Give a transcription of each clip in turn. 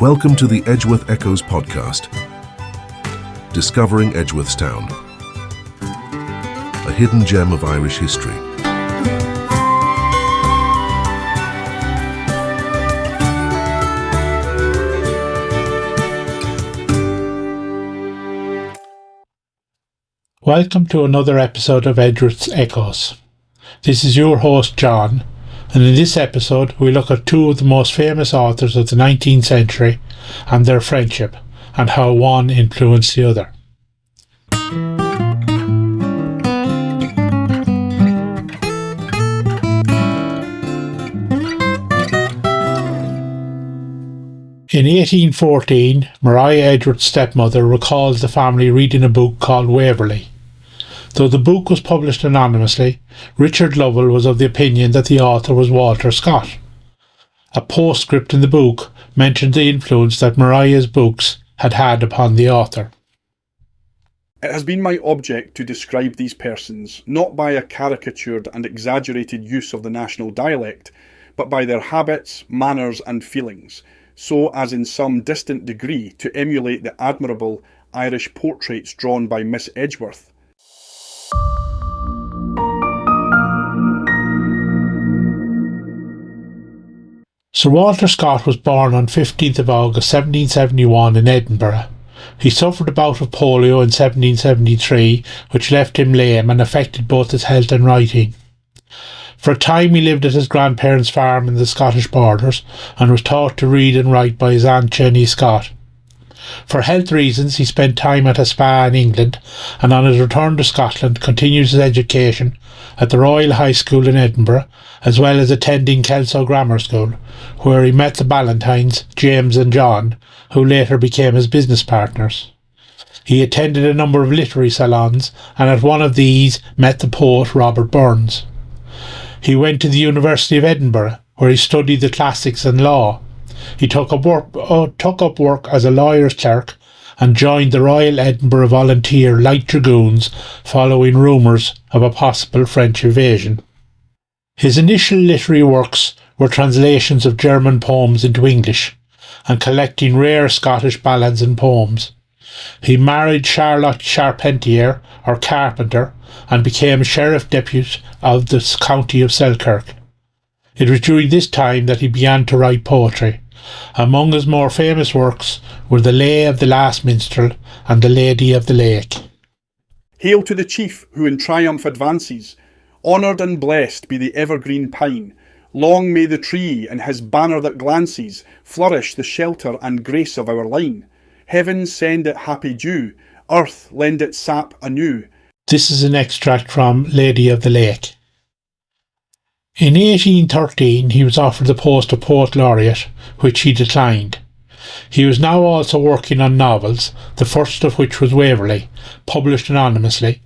Welcome to the Edgeworth Echoes podcast, discovering Edgeworthstown, a hidden gem of Irish history. Welcome to another episode of Edgeworth's Echoes. This is your host John, and in this episode we look at two of the most famous authors of the 19th century and their friendship, and how one influenced the other. In 1814, Maria Edgeworth's stepmother recalls the family reading a book called Waverley. Though the book was published anonymously, Richard Lovell was of the opinion that the author was Walter Scott. A postscript in the book mentioned the influence that Maria's books had had upon the author. It has been my object to describe these persons not by a caricatured and exaggerated use of the national dialect, but by their habits, manners and feelings, so as in some distant degree to emulate the admirable Irish portraits drawn by Miss Edgeworth. Sir Walter Scott was born on 15th of August 1771 in Edinburgh. He suffered a bout of polio in 1773, which left him lame and affected both his health and writing. For a time he lived at his grandparents' farm in the Scottish borders and was taught to read and write by his aunt Jenny Scott. For health reasons he spent time at a spa in England, and on his return to Scotland continued his education at the Royal High School in Edinburgh, as well as attending Kelso Grammar School, where he met the Ballantynes, James and John, who later became his business partners. He attended a number of literary salons, and at one of these met the poet Robert Burns. He went to the University of Edinburgh, where he studied the classics and law. He took up work as a lawyer's clerk and joined the Royal Edinburgh Volunteer Light Dragoons following rumours of a possible French invasion. His initial literary works were translations of German poems into English and collecting rare Scottish ballads and poems. He married Charlotte Charpentier, or Carpenter, and became Sheriff Depute of the county of Selkirk. It was during this time that he began to write poetry. Among his more famous works were The Lay of the Last Minstrel and The Lady of the Lake. Hail to the chief who in triumph advances, honoured and blessed be the evergreen pine. Long may the tree and his banner that glances flourish the shelter and grace of our line. Heaven send it happy dew, earth lend it sap anew. This is an extract from Lady of the Lake. In 1813 he was offered the post of Poet Laureate, which he declined. He was now also working on novels, the first of which was Waverley, published anonymously,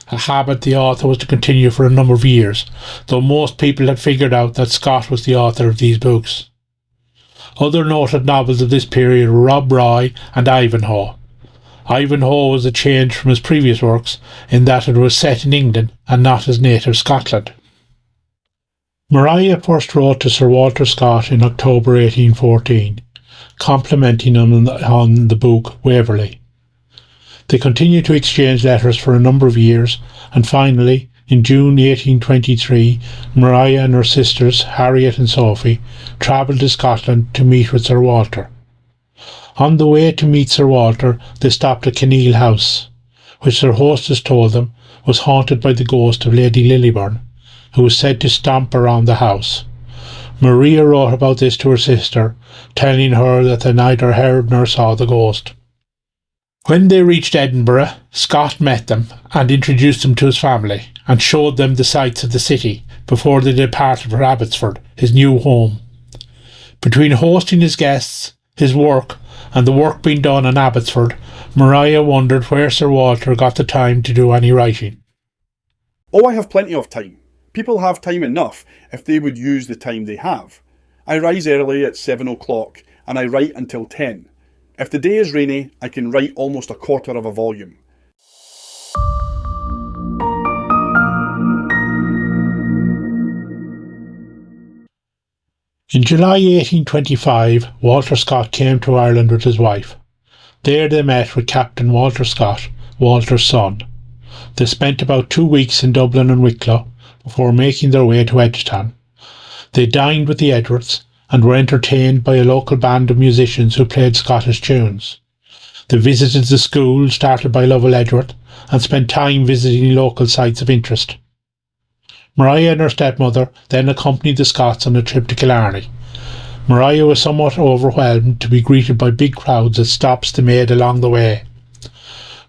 a habit the author was to continue for a number of years, though most people had figured out that Scott was the author of these books. Other noted novels of this period were Rob Roy and Ivanhoe. Ivanhoe was a change from his previous works in that it was set in England and not his native Scotland. Maria first wrote to Sir Walter Scott in October 1814, complimenting him on the book Waverley. They continued to exchange letters for a number of years, and finally, in June 1823, Maria and her sisters, Harriet and Sophie, travelled to Scotland to meet with Sir Walter. On the way to meet Sir Walter, they stopped at Kinneil House, which their hostess told them was haunted by the ghost of Lady Lilliburn, who was said to stomp around the house. Maria wrote about this to her sister, telling her that they neither heard nor saw the ghost. When they reached Edinburgh, Scott met them and introduced them to his family and showed them the sights of the city before they departed for Abbotsford, his new home. Between hosting his guests, his work, and the work being done in Abbotsford, Maria wondered where Sir Walter got the time to do any writing. Oh, I have plenty of time. People have time enough if they would use the time they have. I rise early at 7 o'clock and I write until 10. If the day is rainy, I can write almost a quarter of a volume. In July 1825, Walter Scott came to Ireland with his wife. There they met with Captain Walter Scott, Walter's son. They spent about 2 weeks in Dublin and Wicklow before making their way to Edgetown. They dined with the Edwards and were entertained by a local band of musicians who played Scottish tunes. They visited the school started by Lovell Edgeworth and spent time visiting local sites of interest. Maria and her stepmother then accompanied the Scotts on a trip to Killarney. Maria was somewhat overwhelmed to be greeted by big crowds at stops they made along the way.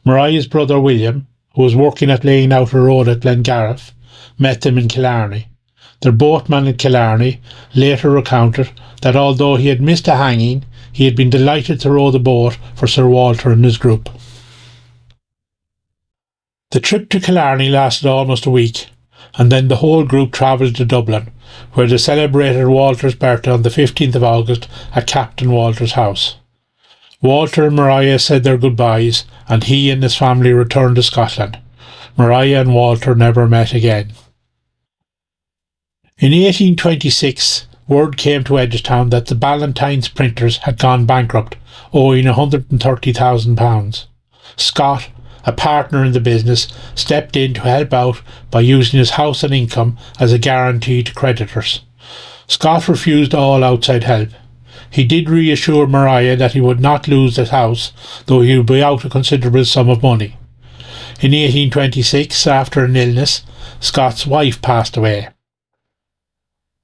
Maria's brother William, who was working at laying out a road at Glengariff, met them in Killarney. Their boatman in Killarney later recounted that although he had missed a hanging, he had been delighted to row the boat for Sir Walter and his group. The trip to Killarney lasted almost a week, and then the whole group travelled to Dublin, where they celebrated Walter's birthday on the 15th of August at Captain Walter's house. Walter and Maria said their goodbyes, and he and his family returned to Scotland. Maria and Walter never met again. In 1826, word came to Edgetown that the Ballantyne's printers had gone bankrupt, owing £130,000. Scott, a partner in the business, stepped in to help out by using his house and income as a guarantee to creditors. Scott refused all outside help. He did reassure Maria that he would not lose his house, though he would be out a considerable sum of money. In 1826, after an illness, Scott's wife passed away.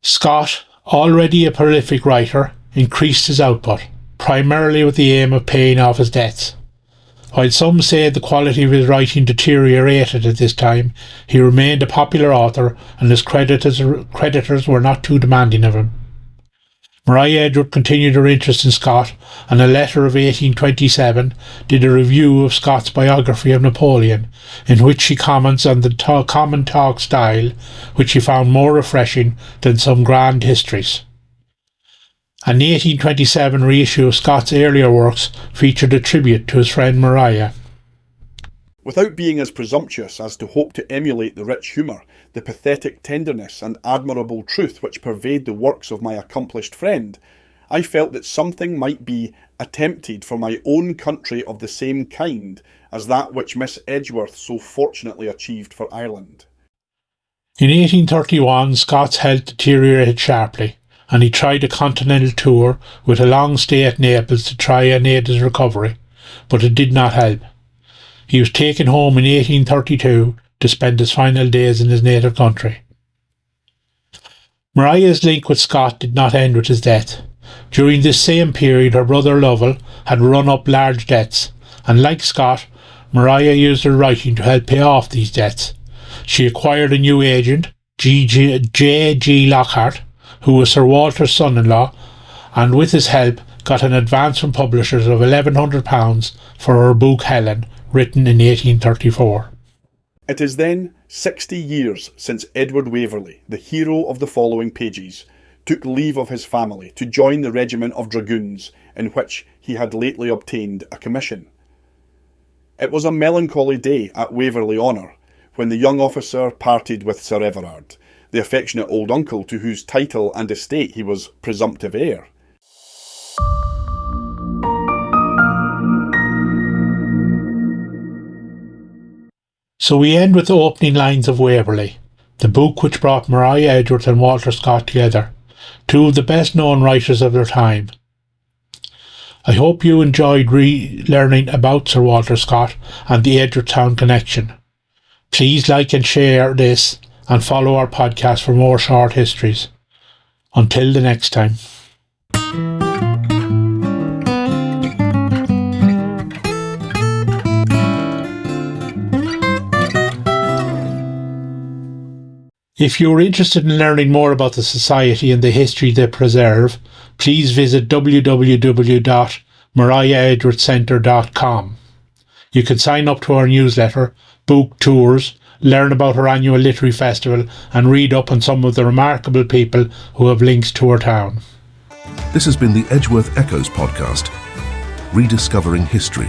Scott, already a prolific writer, increased his output, primarily with the aim of paying off his debts. While some say the quality of his writing deteriorated at this time, he remained a popular author and his creditors were not too demanding of him. Maria Edgeworth continued her interest in Scott, and a letter of 1827 did a review of Scott's biography of Napoleon, in which she comments on the common talk style, which she found more refreshing than some grand histories. An 1827 reissue of Scott's earlier works featured a tribute to his friend Maria. Without being as presumptuous as to hope to emulate the rich humour, the pathetic tenderness and admirable truth which pervade the works of my accomplished friend, I felt that something might be attempted for my own country of the same kind as that which Miss Edgeworth so fortunately achieved for Ireland. In 1831, Scott's health deteriorated sharply, and he tried a continental tour with a long stay at Naples to try and aid his recovery, but it did not help. He was taken home in 1832 to spend his final days in his native country. Maria's link with Scott did not end with his death. During this same period, her brother Lovell had run up large debts, and like Scott, Maria used her writing to help pay off these debts. She acquired a new agent, J.G. Lockhart, who was Sir Walter's son-in-law, and with his help got an advance from publishers of £1,100 for her book Helen, written in 1834. It is then 60 years since Edward Waverley, the hero of the following pages, took leave of his family to join the regiment of dragoons in which he had lately obtained a commission. It was a melancholy day at Waverley Honour when the young officer parted with Sir Everard, the affectionate old uncle to whose title and estate he was presumptive heir. So we end with the opening lines of Waverley, the book which brought Maria Edgeworth and Walter Scott together, two of the best known writers of their time. I hope you enjoyed learning about Sir Walter Scott and the Edgeworthstown connection. Please like and share this and follow our podcast for more short histories. Until the next time. If you are interested in learning more about the Society and the history they preserve, please visit www.mariaedgeworthcentre.com. You can sign up to our newsletter, book tours, learn about our annual literary festival, and read up on some of the remarkable people who have links to our town. This has been the Edgeworth Echoes podcast, rediscovering history.